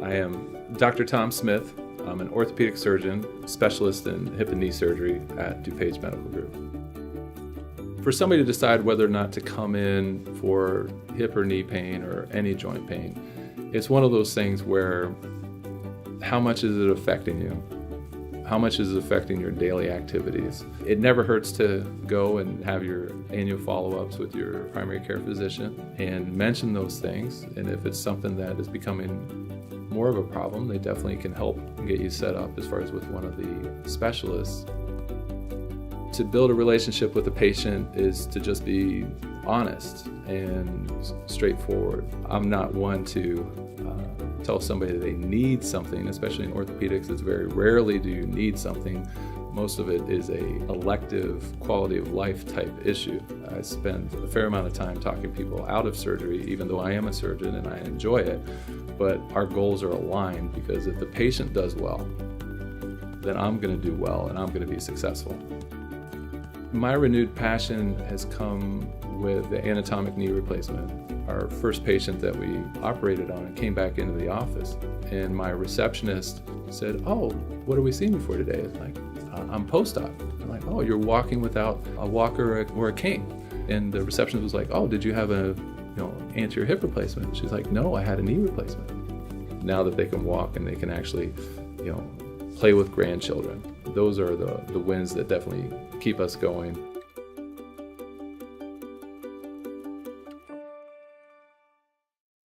I am Dr. Tom Smith. I'm an orthopedic surgeon, specialist in hip and knee surgery at DuPage Medical Group. For somebody to decide whether or not to come in for hip or knee pain or any joint pain, it's one of those things where how much is it affecting you? How much is it affecting your daily activities? It never hurts to go and have your annual follow-ups with your primary care physician and mention those things. And if it's something that is becoming more of a problem, they definitely can help get you set up as far as with one of the specialists. To build a relationship with the patient is to just be honest and straightforward. I'm not one to tell somebody that they need something, especially in orthopedics. It's very rarely do you need something. Most of it is a elective quality of life type issue. I spend a fair amount of time talking people out of surgery, even though I am a surgeon and I enjoy it, but our goals are aligned because if the patient does well, then I'm going to do well and I'm going to be successful. My renewed passion has come with the anatomic knee replacement. Our first patient that we operated on came back into the office, and my receptionist said, "Oh, what are we seeing you for today?" It's like, "I'm post-op." I'm like, "Oh, you're walking without a walker or a cane." And the receptionist was like, "Oh, did you have a anterior hip replacement?" She's like, "No, I had a knee replacement." Now that they can walk and they can actually, play with grandchildren, those are the wins that definitely keep us going.